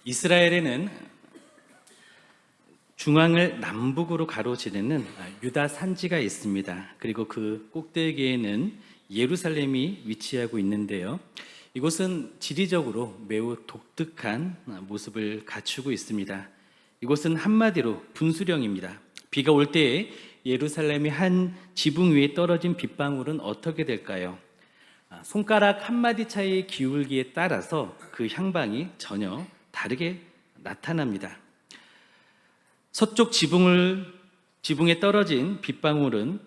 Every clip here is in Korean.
이스라엘에는 중앙을 남북으로 가로지르는 유다 산지가 있습니다. 그리고 그 꼭대기에는 예루살렘이 위치하고 있는데요. 이곳은 지리적으로 매우 독특한 모습을 갖추고 있습니다. 이곳은 한마디로 분수령입니다. 비가 올 때에 예루살렘의 한 지붕 위에 떨어진 빗방울은 어떻게 될까요? 손가락 한마디 차이의 기울기에 따라서 그 향방이 전혀 다르게 나타납니다. 서쪽 지붕에 떨어진 빗방울은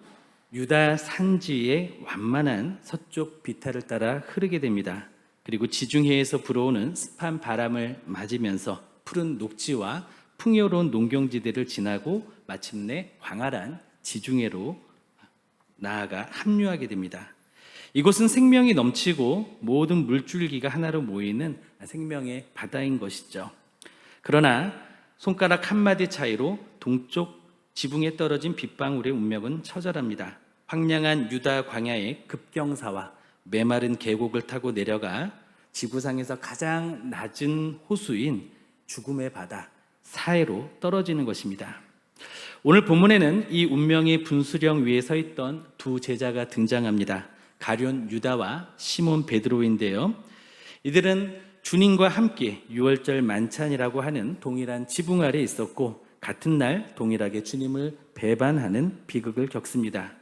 유다 산지의 완만한 서쪽 비탈을 따라 흐르게 됩니다. 그리고 지중해에서 불어오는 습한 바람을 맞으면서 푸른 녹지와 풍요로운 농경지대를 지나고 마침내 광활한 지중해로 나아가 합류하게 됩니다. 이곳은 생명이 넘치고 모든 물줄기가 하나로 모이는 생명의 바다인 것이죠. 그러나 손가락 한마디 차이로 동쪽 지붕에 떨어진 빗방울의 운명은 처절합니다. 황량한 유다 광야의 급경사와 메마른 계곡을 타고 내려가 지구상에서 가장 낮은 호수인 죽음의 바다 사해로 떨어지는 것입니다. 오늘 본문에는 이 운명의 분수령 위에 서 있던 두 제자가 등장합니다. 가룟 유다와 시몬 베드로인데요. 이들은 주님과 함께 유월절 만찬이라고 하는 동일한 지붕 아래 있었고 같은 날 동일하게 주님을 배반하는 비극을 겪습니다.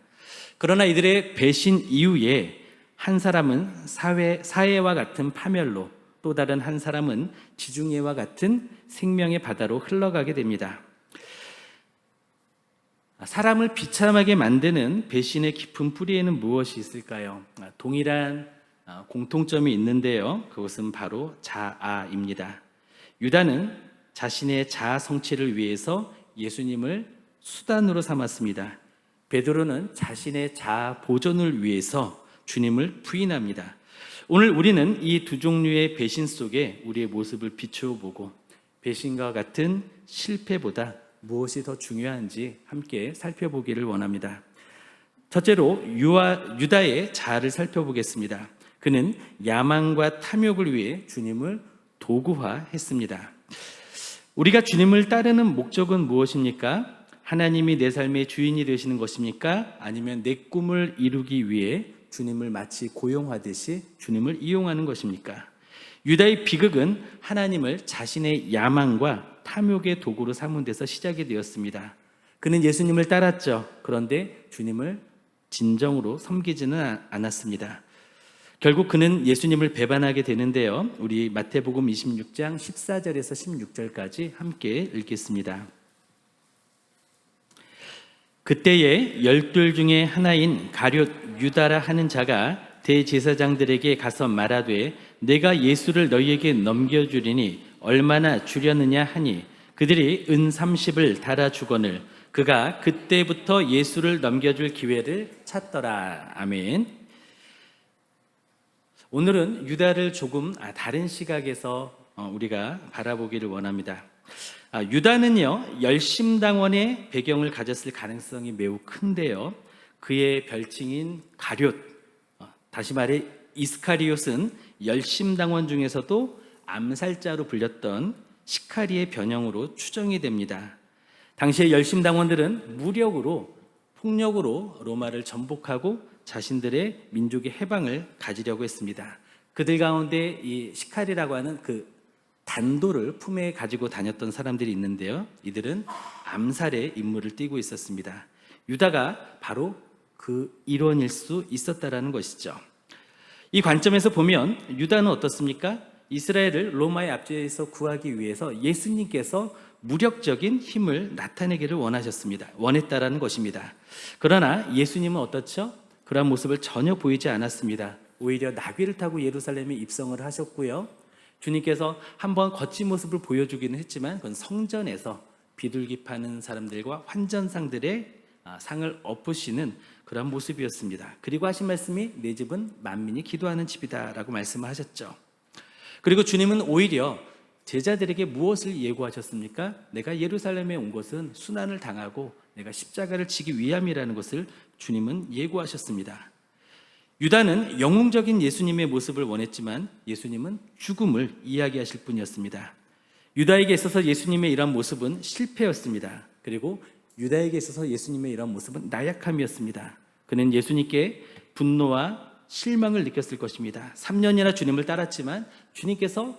그러나 이들의 배신 이후에 한 사람은 사해와 같은 파멸로, 또 다른 한 사람은 지중해와 같은 생명의 바다로 흘러가게 됩니다. 사람을 비참하게 만드는 배신의 깊은 뿌리에는 무엇이 있을까요? 동일한 공통점이 있는데요. 그것은 바로 자아입니다. 유다는 자신의 자아 성취를 위해서 예수님을 수단으로 삼았습니다. 베드로는 자신의 자아 보존을 위해서 주님을 부인합니다. 오늘 우리는 이 두 종류의 배신 속에 우리의 모습을 비추어 보고 배신과 같은 실패보다 무엇이 더 중요한지 함께 살펴보기를 원합니다. 첫째로 유다의 자아를 살펴보겠습니다. 그는 야망과 탐욕을 위해 주님을 도구화했습니다. 우리가 주님을 따르는 목적은 무엇입니까? 하나님이 내 삶의 주인이 되시는 것입니까? 아니면 내 꿈을 이루기 위해 주님을 마치 고용하듯이 주님을 이용하는 것입니까? 유다의 비극은 하나님을 자신의 야망과 탐욕의 도구로 삼은 데서 시작이 되었습니다. 그는 예수님을 따랐죠. 그런데 주님을 진정으로 섬기지는 않았습니다. 결국 그는 예수님을 배반하게 되는데요. 우리 마태복음 26장 14절에서 16절까지 함께 읽겠습니다. 그때에 12 중에 하나인 가룟 유다라 하는 자가 대제사장들에게 가서 말하되 내가 예수를 너희에게 넘겨주리니 얼마나 주려느냐 하니 그들이 은 30을 달아주거늘 그가 그때부터 예수를 넘겨줄 기회를 찾더라. 아멘. 오늘은 유다를 조금 다른 시각에서 우리가 바라보기를 원합니다. 유다는요, 열심당원의 배경을 가졌을 가능성이 매우 큰데요. 그의 별칭인 가룟, 다시 말해 이스카리옷은 열심당원 중에서도 암살자로 불렸던 시카리의 변형으로 추정이 됩니다. 당시의 열심당원들은 무력으로, 폭력으로 로마를 전복하고 자신들의 민족의 해방을 가지려고 했습니다. 그들 가운데 이 시카리라고 하는 그 단도를 품에 가지고 다녔던 사람들이 있는데요. 이들은 암살의 임무를 띠고 있었습니다. 유다가 바로 그 일원일 수 있었다라는 것이죠. 이 관점에서 보면 유다는 어떻습니까? 이스라엘을 로마의 압제에서 구하기 위해서 예수님께서 무력적인 힘을 나타내기를 원했다라는 것입니다. 그러나 예수님은 어떻죠? 그러한 모습을 전혀 보이지 않았습니다. 오히려 나귀를 타고 예루살렘에 입성을 하셨고요. 주님께서 한번 거친 모습을 보여주기는 했지만 그건 성전에서 비둘기 파는 사람들과 환전상들의 상을 엎으시는 그런 모습이었습니다. 그리고 하신 말씀이 내 집은 만민이 기도하는 집이다 라고 말씀을 하셨죠. 그리고 주님은 오히려 제자들에게 무엇을 예고하셨습니까? 내가 예루살렘에 온 것은 순환을 당하고 내가 십자가를 지기 위함이라는 것을 주님은 예고하셨습니다. 유다는 영웅적인 예수님의 모습을 원했지만 예수님은 죽음을 이야기하실 뿐이었습니다. 유다에게 있어서 예수님의 이런 모습은 실패였습니다. 그리고 유다에게 있어서 예수님의 이런 모습은 나약함이었습니다. 그는 예수님께 분노와 실망을 느꼈을 것입니다. 3년이나 주님을 따랐지만 주님께서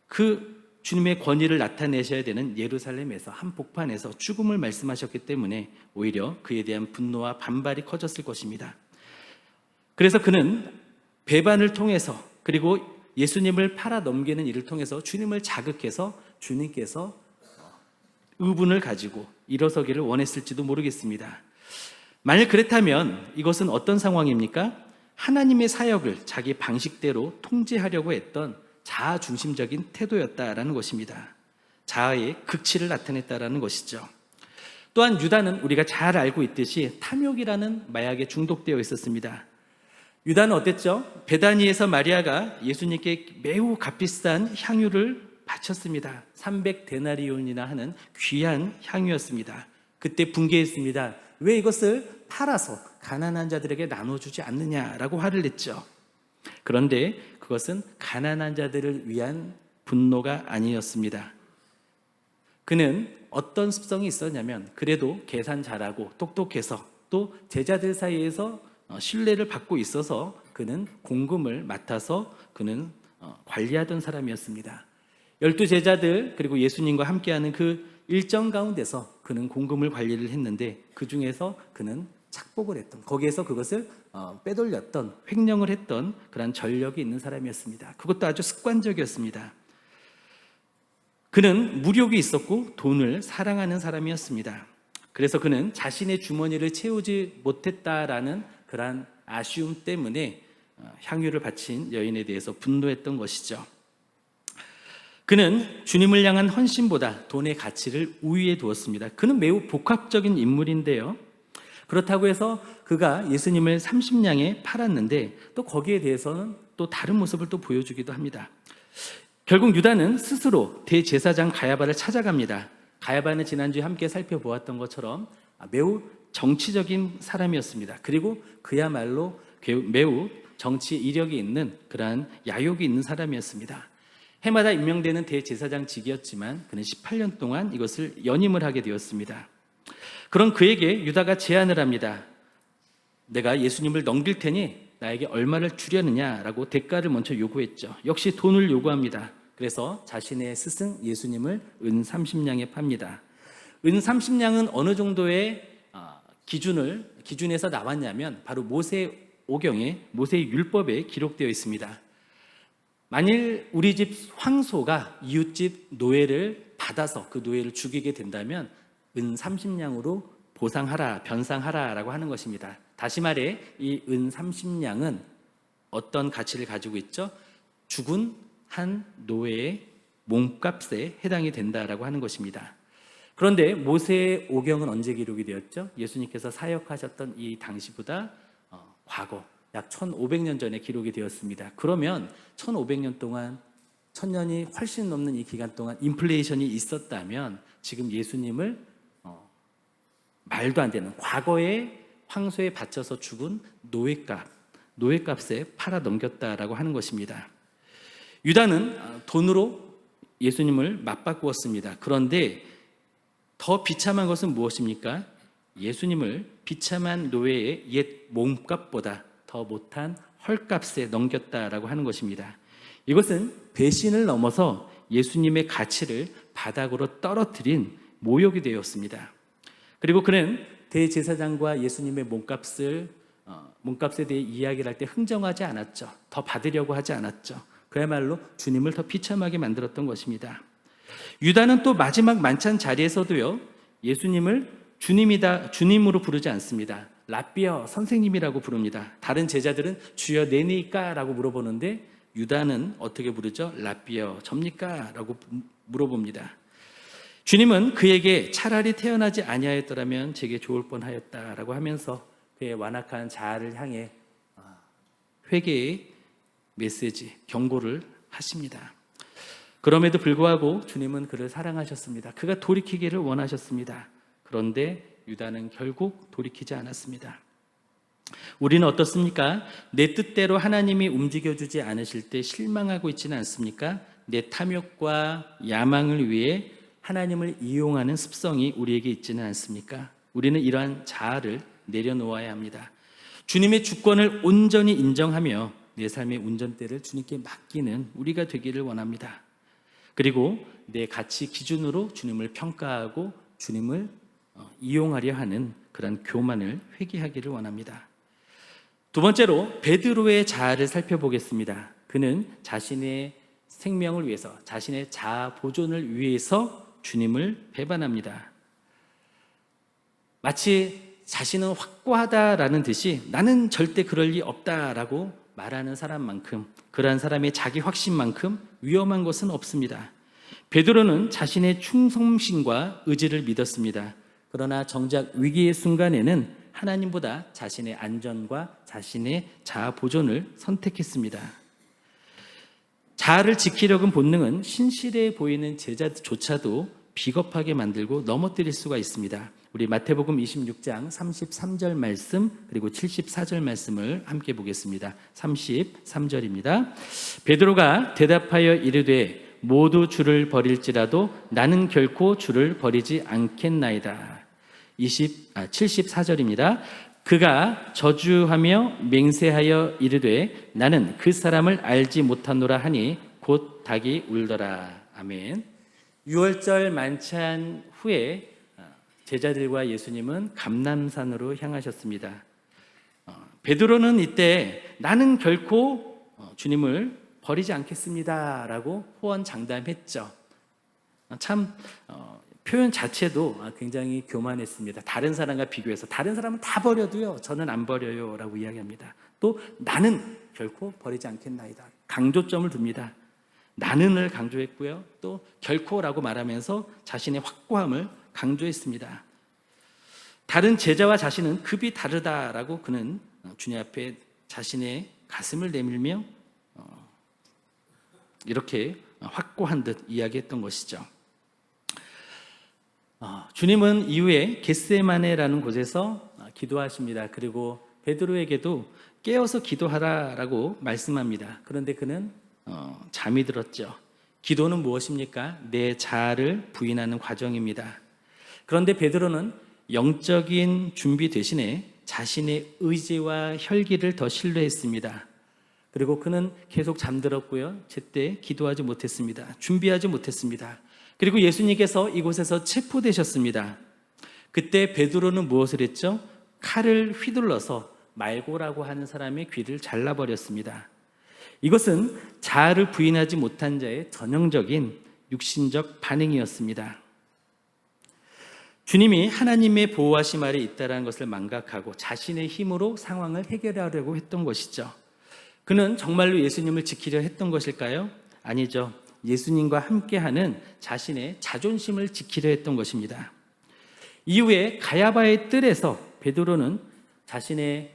그 주님의 권위를 나타내셔야 되는 예루살렘에서 한복판에서 죽음을 말씀하셨기 때문에 오히려 그에 대한 분노와 반발이 커졌을 것입니다. 그래서 그는 배반을 통해서 그리고 예수님을 팔아 넘기는 일을 통해서 주님을 자극해서 주님께서 의분을 가지고 일어서기를 원했을지도 모르겠습니다. 만일 그랬다면 이것은 어떤 상황입니까? 하나님의 사역을 자기 방식대로 통제하려고 했던 자아 중심적인 태도였다라는 것입니다. 자아의 극치를 나타냈다라는 것이죠. 또한 유다는 우리가 잘 알고 있듯이 탐욕이라는 마약에 중독되어 있었습니다. 유다는 어땠죠? 베다니에서 마리아가 예수님께 매우 값비싼 향유를 바쳤습니다. 300데나리온이나 하는 귀한 향유였습니다. 그때 분개했습니다. 왜 이것을 팔아서 가난한 자들에게 나눠주지 않느냐라고 화를 냈죠. 그런데 그것은 가난한 자들을 위한 분노가 아니었습니다. 그는 어떤 습성이 있었냐면 그래도 계산 잘하고 똑똑해서 또 제자들 사이에서 신뢰를 받고 있어서 그는 공금을 맡아서 그는 관리하던 사람이었습니다. 12제자들 그리고 예수님과 함께하는 그 일정 가운데서 그는 공금을 관리를 했는데 그 중에서 그는 착복을 했던, 거기에서 그것을 빼돌렸던, 횡령을 했던 그런 전력이 있는 사람이었습니다. 그것도 아주 습관적이었습니다. 그는 무력이 있었고 돈을 사랑하는 사람이었습니다. 그래서 그는 자신의 주머니를 채우지 못했다라는 그러한 아쉬움 때문에 향유를 바친 여인에 대해서 분노했던 것이죠. 그는 주님을 향한 헌신보다 돈의 가치를 우위에 두었습니다. 그는 매우 복합적인 인물인데요. 그렇다고 해서 그가 예수님을 30냥에 팔았는데 또 거기에 대해서는 또 다른 모습을 또 보여주기도 합니다. 결국 유다는 스스로 대제사장 가야바를 찾아갑니다. 가야바는 지난주에 함께 살펴보았던 것처럼 매우 정치적인 사람이었습니다. 그리고 그야말로 매우 정치 이력이 있는 그러한 야욕이 있는 사람이었습니다. 해마다 임명되는 대제사장직이었지만 그는 18년 동안 이것을 연임을 하게 되었습니다. 그런 그에게 유다가 제안을 합니다. 내가 예수님을 넘길 테니 나에게 얼마를 주려느냐라고 대가를 먼저 요구했죠. 역시 돈을 요구합니다. 그래서 자신의 스승 예수님을 은 30냥에 팝니다. 은 30냥은 어느 정도의 기준에서 나왔냐면 바로 모세오경에 모세의 율법에 기록되어 있습니다. 만일 우리 집 황소가 이웃집 노예를 받아서 그 노예를 죽이게 된다면 은 30냥으로 보상하라, 변상하라라고 하는 것입니다. 다시 말해 이 은 30냥은 어떤 가치를 가지고 있죠? 죽은 한 노예의 몸값에 해당이 된다라고 하는 것입니다. 그런데 모세오경은 언제 기록이 되었죠? 예수님께서 사역하셨던 이 당시보다 과거 약 1500년 전에 기록이 되었습니다. 그러면 1500년 동안 1000년이 훨씬 넘는 이 기간 동안 인플레이션이 있었다면 지금 예수님을 말도 안 되는 과거에 황소에 바쳐서 죽은 노예값에 팔아 넘겼다라고 하는 것입니다. 유다는 돈으로 예수님을 맞바꾸었습니다. 그런데 더 비참한 것은 무엇입니까? 예수님을 비참한 노예의 옛 몸값보다 더 못한 헐값에 넘겼다라고 하는 것입니다. 이것은 배신을 넘어서 예수님의 가치를 바닥으로 떨어뜨린 모욕이 되었습니다. 그리고 그는 대제사장과 예수님의 몸값에 대해 이야기를 할 때 흥정하지 않았죠. 더 받으려고 하지 않았죠. 그야말로 주님을 더 비참하게 만들었던 것입니다. 유다는 또 마지막 만찬 자리에서도요, 예수님을 주님으로 부르지 않습니다. 라비어, 선생님이라고 부릅니다. 다른 제자들은 주여 내니까? 라고 물어보는데 유다는 어떻게 부르죠? 라비어, 접니까? 라고 물어봅니다. 주님은 그에게 차라리 태어나지 아니하였더라면 제게 좋을 뻔하였다라고 하면서 그의 완악한 자아를 향해 회개의 메시지, 경고를 하십니다. 그럼에도 불구하고 주님은 그를 사랑하셨습니다. 그가 돌이키기를 원하셨습니다. 그런데 유다는 결국 돌이키지 않았습니다. 우리는 어떻습니까? 내 뜻대로 하나님이 움직여주지 않으실 때 실망하고 있지는 않습니까? 내 탐욕과 야망을 위해 하나님을 이용하는 습성이 우리에게 있지는 않습니까? 우리는 이러한 자아를 내려놓아야 합니다. 주님의 주권을 온전히 인정하며 내 삶의 운전대를 주님께 맡기는 우리가 되기를 원합니다. 그리고 내 가치 기준으로 주님을 평가하고 주님을 이용하려 하는 그런 교만을 회개하기를 원합니다. 두 번째로 베드로의 자아를 살펴보겠습니다. 그는 자신의 생명을 위해서, 자신의 자아 보존을 위해서 주님을 배반합니다. 마치 자신은 확고하다라는 듯이 나는 절대 그럴 리 없다라고 말하는 사람만큼, 그러한 사람의 자기 확신만큼 위험한 것은 없습니다. 베드로는 자신의 충성심과 의지를 믿었습니다. 그러나 정작 위기의 순간에는 하나님보다 자신의 안전과 자신의 자아 보존을 선택했습니다. 자아를 지키려는 본능은 신실해 보이는 제자조차도 비겁하게 만들고 넘어뜨릴 수가 있습니다. 우리 마태복음 26장 33절 말씀 그리고 74절 말씀을 함께 보겠습니다. 33절입니다. 베드로가 대답하여 이르되 모두 주를 버릴지라도 나는 결코 주를 버리지 않겠나이다. 74절입니다. 그가 저주하며 맹세하여 이르되 나는 그 사람을 알지 못하노라 하니 곧 닭이 울더라. 아멘. 유월절 만찬 후에 제자들과 예수님은 감람산으로 향하셨습니다. 베드로는 이때 나는 결코 주님을 버리지 않겠습니다 라고 호언장담했죠. 참 표현 자체도 굉장히 교만했습니다. 다른 사람과 비교해서 다른 사람은 다 버려도요 저는 안 버려요 라고 이야기합니다. 또 나는 결코 버리지 않겠나이다, 강조점을 둡니다. 나는을 강조했고요, 또 결코라고 말하면서 자신의 확고함을 강조했습니다. 다른 제자와 자신은 급이 다르다라고 그는 주님 앞에 자신의 가슴을 내밀며 이렇게 확고한 듯 이야기했던 것이죠. 주님은 이후에 겟세마네라는 곳에서 기도하십니다. 그리고 베드로에게도 깨어서 기도하라라고 말씀합니다. 그런데 그는 잠이 들었죠. 기도는 무엇입니까? 내 자아를 부인하는 과정입니다. 그런데 베드로는 영적인 준비 대신에 자신의 의지와 혈기를 더 신뢰했습니다. 그리고 그는 계속 잠들었고요, 제때 기도하지 못했습니다. 준비하지 못했습니다. 그리고 예수님께서 이곳에서 체포되셨습니다. 그때 베드로는 무엇을 했죠? 칼을 휘둘러서 말고라고 하는 사람의 귀를 잘라버렸습니다. 이것은 자아를 부인하지 못한 자의 전형적인 육신적 반응이었습니다. 주님이 하나님의 보호하심 아래 있다는 것을 망각하고 자신의 힘으로 상황을 해결하려고 했던 것이죠. 그는 정말로 예수님을 지키려 했던 것일까요? 아니죠. 예수님과 함께하는 자신의 자존심을 지키려 했던 것입니다. 이후에 가야바의 뜰에서 베드로는 자신의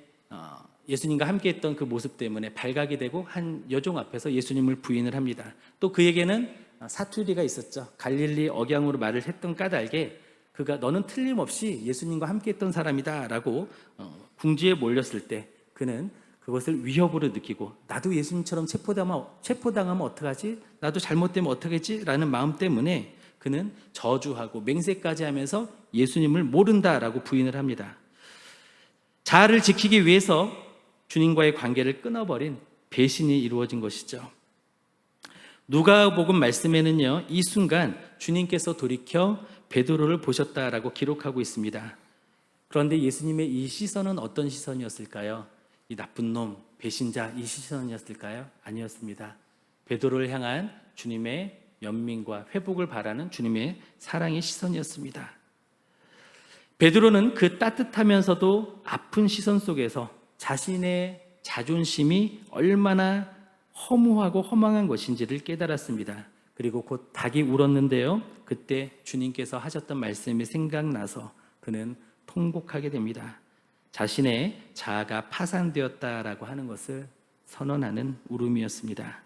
예수님과 함께했던 그 모습 때문에 발각이 되고 한 여종 앞에서 예수님을 부인을 합니다. 또 그에게는 사투리가 있었죠. 갈릴리 억양으로 말을 했던 까닭에 그가 너는 틀림없이 예수님과 함께했던 사람이다 라고 궁지에 몰렸을 때 그는 그것을 위협으로 느끼고 나도 예수님처럼 체포당하면 어떡하지? 나도 잘못되면 어떡하지? 라는 마음 때문에 그는 저주하고 맹세까지 하면서 예수님을 모른다라고 부인을 합니다. 자아를 지키기 위해서 주님과의 관계를 끊어버린 배신이 이루어진 것이죠. 누가복음 말씀에는요, 이 순간 주님께서 돌이켜 베드로를 보셨다라고 기록하고 있습니다. 그런데 예수님의 이 시선은 어떤 시선이었을까요? 이 나쁜 놈, 배신자, 이 시선이었을까요? 아니었습니다. 베드로를 향한 주님의 연민과 회복을 바라는 주님의 사랑의 시선이었습니다. 베드로는 그 따뜻하면서도 아픈 시선 속에서 자신의 자존심이 얼마나 허무하고 허망한 것인지를 깨달았습니다. 그리고 곧 닭이 울었는데요, 그때 주님께서 하셨던 말씀이 생각나서 그는 통곡하게 됩니다. 자신의 자아가 파산되었다라고 하는 것을 선언하는 울음이었습니다.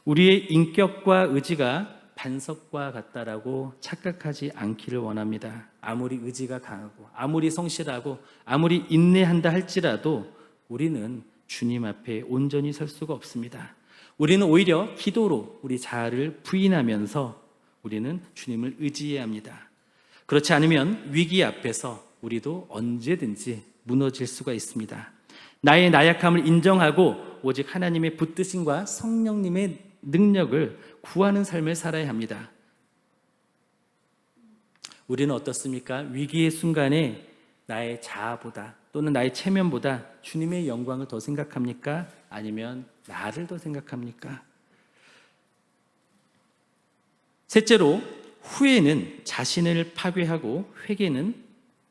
우리의 인격과 의지가 반석과 같다라고 착각하지 않기를 원합니다. 아무리 의지가 강하고 아무리 성실하고 아무리 인내한다 할지라도 우리는 주님 앞에 온전히 설 수가 없습니다. 우리는 오히려 기도로 우리 자아를 부인하면서 우리는 주님을 의지해야 합니다. 그렇지 않으면 위기 앞에서 우리도 언제든지 무너질 수가 있습니다. 나의 나약함을 인정하고 오직 하나님의 붙드심과 성령님의 능력을 구하는 삶을 살아야 합니다. 우리는 어떻습니까? 위기의 순간에 나의 자아보다 또는 나의 체면보다 주님의 영광을 더 생각합니까? 아니면 나를 더 생각합니까? 셋째로, 후회는 자신을 파괴하고 회개는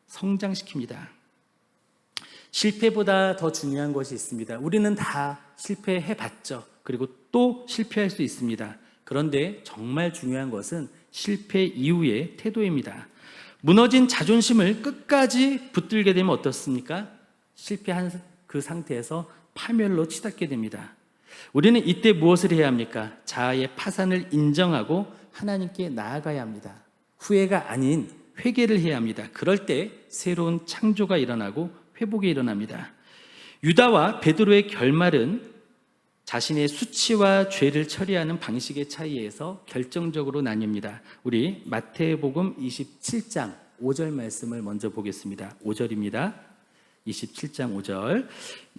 성장시킵니다. 실패보다 더 중요한 것이 있습니다. 우리는 다 실패해봤죠. 그리고 또 실패할 수 있습니다. 그런데 정말 중요한 것은 실패 이후의 태도입니다. 무너진 자존심을 끝까지 붙들게 되면 어떻습니까? 실패한 그 상태에서 파멸로 치닫게 됩니다. 우리는 이때 무엇을 해야 합니까? 자아의 파산을 인정하고 하나님께 나아가야 합니다. 후회가 아닌 회개를 해야 합니다. 그럴 때 새로운 창조가 일어나고 회복이 일어납니다. 유다와 베드로의 결말은 자신의 수치와 죄를 처리하는 방식의 차이에서 결정적으로 나뉩니다. 우리 마태복음 27장 5절 말씀을 먼저 보겠습니다. 5절입니다. 27장 5절.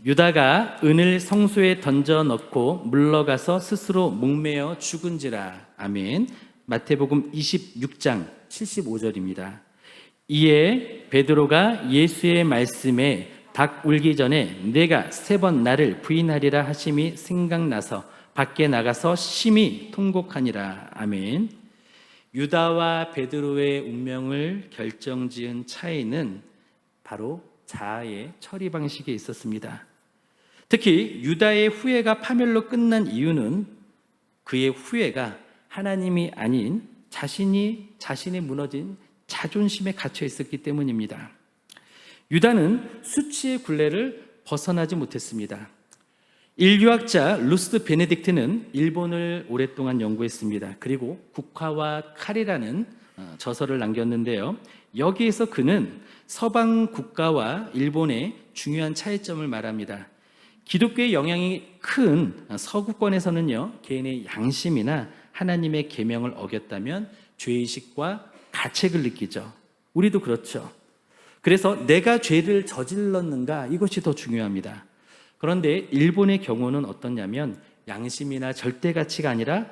유다가 은을 성소에 던져 넣고 물러가서 스스로 목매어 죽은지라. 아멘. 마태복음 26장 75절입니다. 이에 베드로가 예수의 말씀에 닭 울기 전에 내가 3번 나를 부인하리라 하심이 생각나서 밖에 나가서 심히 통곡하니라. 아멘. 유다와 베드로의 운명을 결정지은 차이는 바로 자아의 처리 방식에 있었습니다. 특히 유다의 후회가 파멸로 끝난 이유는 그의 후회가 하나님이 아닌 자신의 무너진 자존심에 갇혀 있었기 때문입니다. 유다는 수치의 굴레를 벗어나지 못했습니다. 인류학자 루스 베네딕트는 일본을 오랫동안 연구했습니다. 그리고 국화와 칼이라는 저서를 남겼는데요. 여기에서 그는 서방 국가와 일본의 중요한 차이점을 말합니다. 기독교의 영향이 큰 서구권에서는요, 개인의 양심이나 하나님의 계명을 어겼다면 죄의식과 가책을 느끼죠. 우리도 그렇죠. 그래서 내가 죄를 저질렀는가, 이것이 더 중요합니다. 그런데 일본의 경우는 어떠냐면 양심이나 절대 가치가 아니라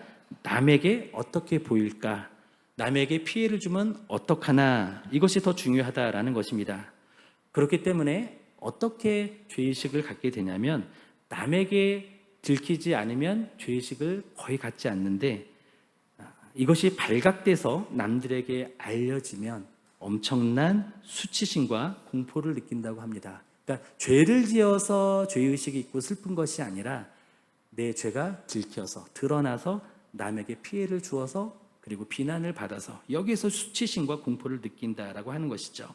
남에게 어떻게 보일까, 남에게 피해를 주면 어떡하나, 이것이 더 중요하다라는 것입니다. 그렇기 때문에 어떻게 죄의식을 갖게 되냐면 남에게 들키지 않으면 죄의식을 거의 갖지 않는데, 이것이 발각돼서 남들에게 알려지면 엄청난 수치심과 공포를 느낀다고 합니다. 그러니까 죄를 지어서 죄의식이 있고 슬픈 것이 아니라 내 죄가 들켜서 드러나서 남에게 피해를 주어서 그리고 비난을 받아서 여기에서 수치심과 공포를 느낀다라고 하는 것이죠.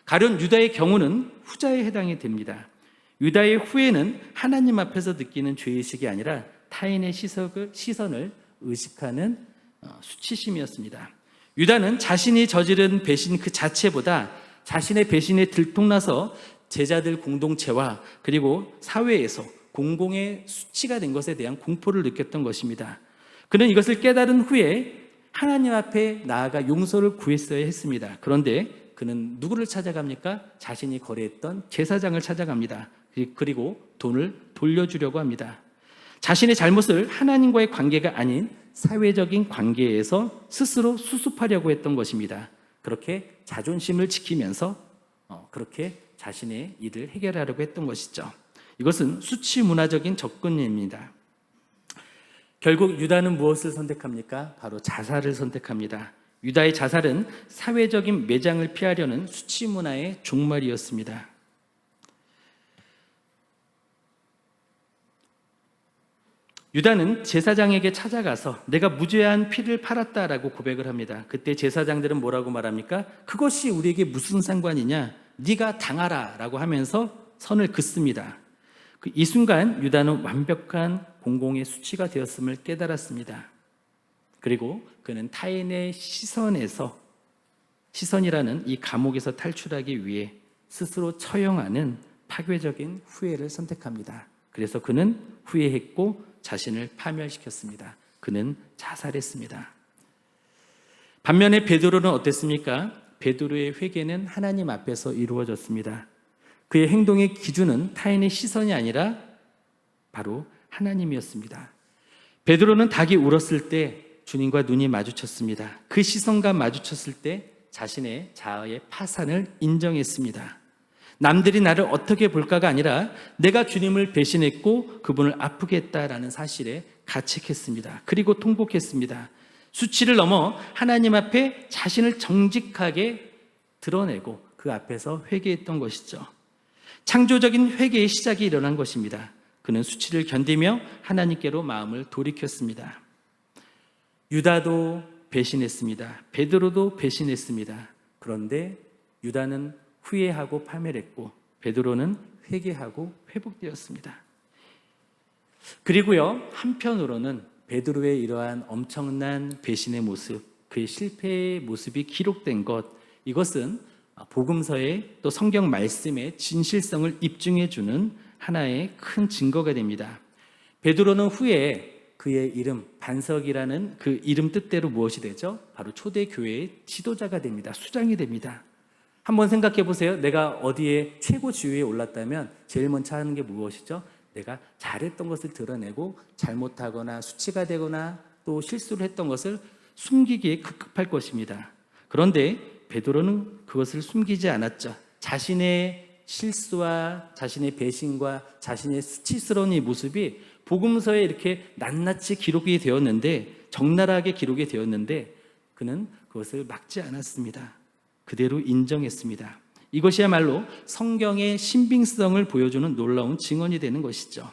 가련 유다의 경우는 후자에 해당이 됩니다. 유다의 후회는 하나님 앞에서 느끼는 죄의식이 아니라 타인의 시선을 의식하는 수치심이었습니다. 유다는 자신이 저지른 배신 그 자체보다 자신의 배신에 들통나서 제자들 공동체와 그리고 사회에서 공공의 수치가 된 것에 대한 공포를 느꼈던 것입니다. 그는 이것을 깨달은 후에 하나님 앞에 나아가 용서를 구했어야 했습니다. 그런데 그는 누구를 찾아갑니까? 자신이 거래했던 제사장을 찾아갑니다. 그리고 돈을 돌려주려고 합니다. 자신의 잘못을 하나님과의 관계가 아닌 사회적인 관계에서 스스로 수습하려고 했던 것입니다. 그렇게 자존심을 지키면서 그렇게 자신의 일을 해결하려고 했던 것이죠. 이것은 수치 문화적인 접근입니다. 결국 유다는 무엇을 선택합니까? 바로 자살을 선택합니다. 유다의 자살은 사회적인 매장을 피하려는 수치 문화의 종말이었습니다. 유다는 제사장에게 찾아가서 내가 무죄한 피를 팔았다라고 고백을 합니다. 그때 제사장들은 뭐라고 말합니까? 그것이 우리에게 무슨 상관이냐? 네가 당하라 라고 하면서 선을 긋습니다. 이 순간 유다는 완벽한 공공의 수치가 되었음을 깨달았습니다. 그리고 그는 타인의 시선이라는 이 감옥에서 탈출하기 위해 스스로 처형하는 파괴적인 후회를 선택합니다. 그래서 그는 후회했고 자신을 파멸시켰습니다. 그는 자살했습니다. 반면에 베드로는 어땠습니까? 베드로의 회개는 하나님 앞에서 이루어졌습니다. 그의 행동의 기준은 타인의 시선이 아니라 바로 하나님이었습니다. 베드로는 닭이 울었을 때 주님과 눈이 마주쳤습니다. 그 시선과 마주쳤을 때 자신의 자아의 파산을 인정했습니다. 남들이 나를 어떻게 볼까가 아니라 내가 주님을 배신했고 그분을 아프게 했다라는 사실에 가책했습니다. 그리고 통곡했습니다. 수치를 넘어 하나님 앞에 자신을 정직하게 드러내고 그 앞에서 회개했던 것이죠. 창조적인 회개의 시작이 일어난 것입니다. 그는 수치를 견디며 하나님께로 마음을 돌이켰습니다. 유다도 배신했습니다. 베드로도 배신했습니다. 그런데 유다는 후회하고 파멸했고 베드로는 회개하고 회복되었습니다. 그리고요, 한편으로는 베드로의 이러한 엄청난 배신의 모습, 그의 실패의 모습이 기록된 것, 이것은 복음서의 또 성경 말씀의 진실성을 입증해주는 하나의 큰 증거가 됩니다. 베드로는 후에 그의 이름, 반석이라는 그 이름 뜻대로 무엇이 되죠? 바로 초대교회의 지도자가 됩니다. 수장이 됩니다. 한번 생각해 보세요. 내가 어디에 최고 지위에 올랐다면 제일 먼저 하는 게 무엇이죠? 내가 잘했던 것을 드러내고 잘못하거나 수치가 되거나 또 실수를 했던 것을 숨기기에 급급할 것입니다. 그런데 베드로는 그것을 숨기지 않았죠. 자신의 실수와 자신의 배신과 자신의 수치스러운 이 모습이 복음서에 이렇게 낱낱이 기록이 되었는데, 적나라하게 기록이 되었는데 그는 그것을 막지 않았습니다. 그대로 인정했습니다. 이것이야말로 성경의 신빙성을 보여주는 놀라운 증언이 되는 것이죠.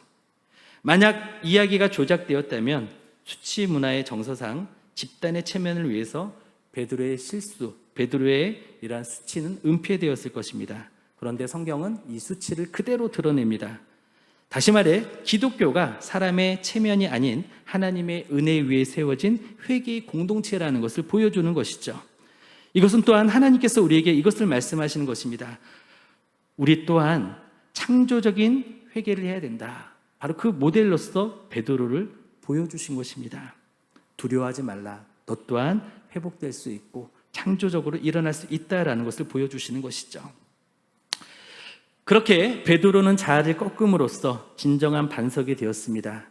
만약 이야기가 조작되었다면 수치 문화의 정서상 집단의 체면을 위해서 베드로의 실수, 베드로의 이러한 수치는 은폐되었을 것입니다. 그런데 성경은 이 수치를 그대로 드러냅니다. 다시 말해 기독교가 사람의 체면이 아닌 하나님의 은혜 위에 세워진 회개의 공동체라는 것을 보여주는 것이죠. 이것은 또한 하나님께서 우리에게 이것을 말씀하시는 것입니다. 우리 또한 창조적인 회개를 해야 된다. 바로 그 모델로서 베드로를 보여주신 것입니다. 두려워하지 말라. 너 또한 회복될 수 있고 창조적으로 일어날 수 있다라는 것을 보여주시는 것이죠. 그렇게 베드로는 자아를 꺾음으로써 진정한 반석이 되었습니다.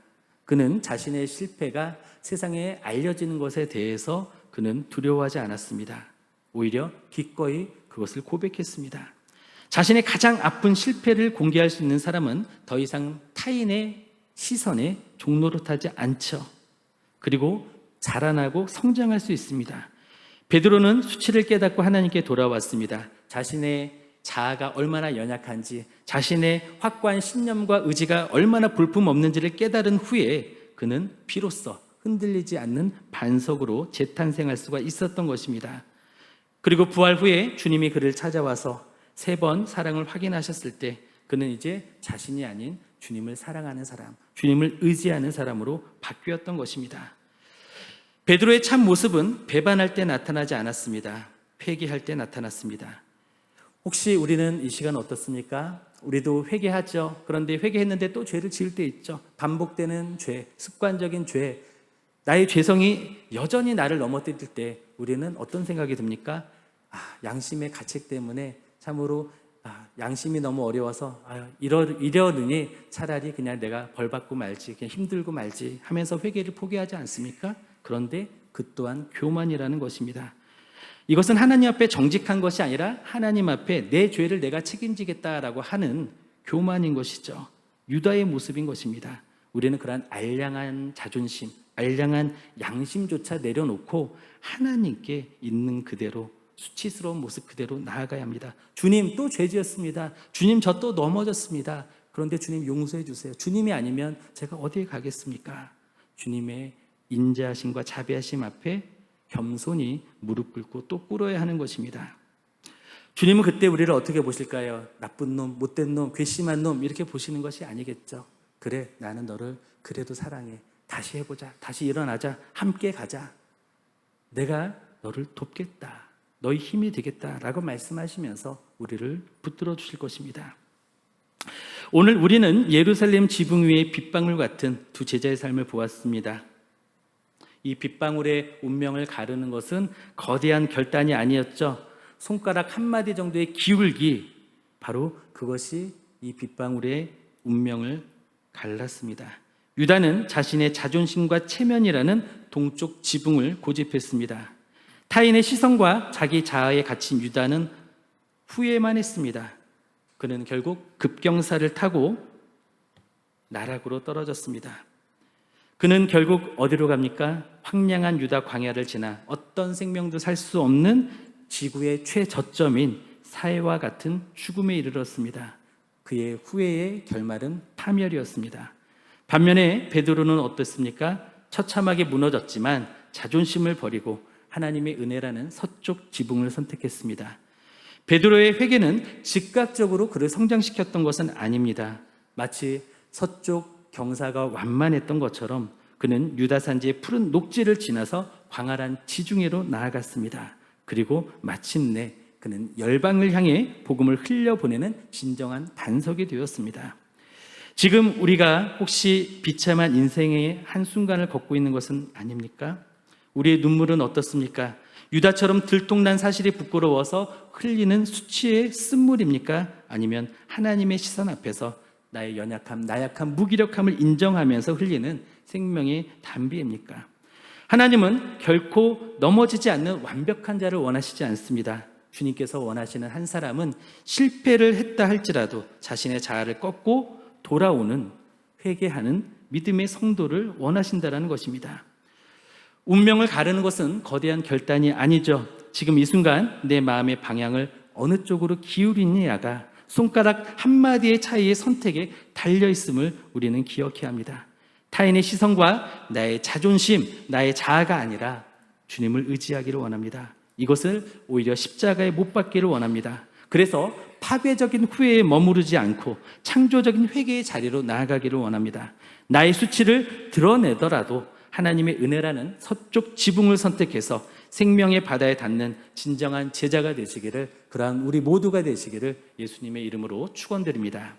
그는 자신의 실패가 세상에 알려지는 것에 대해서 그는 두려워하지 않았습니다. 오히려 기꺼이 그것을 고백했습니다. 자신의 가장 아픈 실패를 공개할 수 있는 사람은 더 이상 타인의 시선에 종노릇하지 않죠. 그리고 자라나고 성장할 수 있습니다. 베드로는 수치를 깨닫고 하나님께 돌아왔습니다. 자신의 자아가 얼마나 연약한지, 자신의 확고한 신념과 의지가 얼마나 볼품없는지를 깨달은 후에 그는 비로소 흔들리지 않는 반석으로 재탄생할 수가 있었던 것입니다. 그리고 부활 후에 주님이 그를 찾아와서 3번 사랑을 확인하셨을 때 그는 이제 자신이 아닌 주님을 사랑하는 사람, 주님을 의지하는 사람으로 바뀌었던 것입니다. 베드로의 참 모습은 배반할 때 나타나지 않았습니다. 회개할 때 나타났습니다. 혹시 우리는 이 시간 어떻습니까? 우리도 회개하죠. 그런데 회개했는데 또 죄를 지을 때 있죠. 반복되는 죄, 습관적인 죄, 나의 죄성이 여전히 나를 넘어뜨릴 때 우리는 어떤 생각이 듭니까? 양심의 가책 때문에 참으로 양심이 너무 어려워서 이러느니 차라리 그냥 내가 벌 받고 말지, 그냥 힘들고 말지 하면서 회개를 포기하지 않습니까? 그런데 그 또한 교만이라는 것입니다. 이것은 하나님 앞에 정직한 것이 아니라 하나님 앞에 내 죄를 내가 책임지겠다라고 하는 교만인 것이죠. 유다의 모습인 것입니다. 우리는 그러한 알량한 자존심, 알량한 양심조차 내려놓고 하나님께 있는 그대로 수치스러운 모습 그대로 나아가야 합니다. 주님 또 죄 지었습니다. 주님 저 또 넘어졌습니다. 그런데 주님 용서해 주세요. 주님이 아니면 제가 어디에 가겠습니까? 주님의 인자하심과 자비하심 앞에 겸손히 무릎 꿇고 또 꿇어야 하는 것입니다. 주님은 그때 우리를 어떻게 보실까요? 나쁜 놈, 못된 놈, 괘씸한 놈 이렇게 보시는 것이 아니겠죠. 그래, 나는 너를 그래도 사랑해. 다시 해보자. 다시 일어나자. 함께 가자. 내가 너를 돕겠다. 너희 힘이 되겠다라고 말씀하시면서 우리를 붙들어 주실 것입니다. 오늘 우리는 예루살렘 지붕 위의 빗방울 같은 두 제자의 삶을 보았습니다. 이 빗방울의 운명을 가르는 것은 거대한 결단이 아니었죠. 손가락 한마디 정도의 기울기, 바로 그것이 이 빗방울의 운명을 갈랐습니다. 유다는 자신의 자존심과 체면이라는 동쪽 지붕을 고집했습니다. 타인의 시선과 자기 자아에 갇힌 유다는 후회만 했습니다. 그는 결국 급경사를 타고 나락으로 떨어졌습니다. 그는 결국 어디로 갑니까? 황량한 유다 광야를 지나 어떤 생명도 살 수 없는 지구의 최저점인 사해와 같은 죽음에 이르렀습니다. 그의 후회의 결말은 파멸이었습니다. 반면에 베드로는 어떻습니까? 처참하게 무너졌지만 자존심을 버리고 하나님의 은혜라는 서쪽 지붕을 선택했습니다. 베드로의 회개는 즉각적으로 그를 성장시켰던 것은 아닙니다. 마치 서쪽 경사가 완만했던 것처럼 그는 유다 산지의 푸른 녹지를 지나서 광활한 지중해로 나아갔습니다. 그리고 마침내 그는 열방을 향해 복음을 흘려보내는 진정한 반석이 되었습니다. 지금 우리가 혹시 비참한 인생의 한순간을 걷고 있는 것은 아닙니까? 우리의 눈물은 어떻습니까? 유다처럼 들통난 사실이 부끄러워서 흘리는 수치의 쓴물입니까? 아니면 하나님의 시선 앞에서 나의 연약함, 나약함, 무기력함을 인정하면서 흘리는 생명의 담비입니까? 하나님은 결코 넘어지지 않는 완벽한 자를 원하시지 않습니다. 주님께서 원하시는 한 사람은 실패를 했다 할지라도 자신의 자아를 꺾고 돌아오는, 회개하는 믿음의 성도를 원하신다는 것입니다. 운명을 가르는 것은 거대한 결단이 아니죠. 지금 이 순간 내 마음의 방향을 어느 쪽으로 기울이느냐가 손가락 한마디의 차이의 선택에 달려있음을 우리는 기억해야 합니다. 타인의 시선과 나의 자존심, 나의 자아가 아니라 주님을 의지하기를 원합니다. 이것을 오히려 십자가에 못 박기를 원합니다. 그래서 파괴적인 후회에 머무르지 않고 창조적인 회개의 자리로 나아가기를 원합니다. 나의 수치를 드러내더라도 하나님의 은혜라는 서쪽 지붕을 선택해서 생명의 바다에 닿는 진정한 제자가 되시기를, 그러한 우리 모두가 되시기를 예수님의 이름으로 축원드립니다.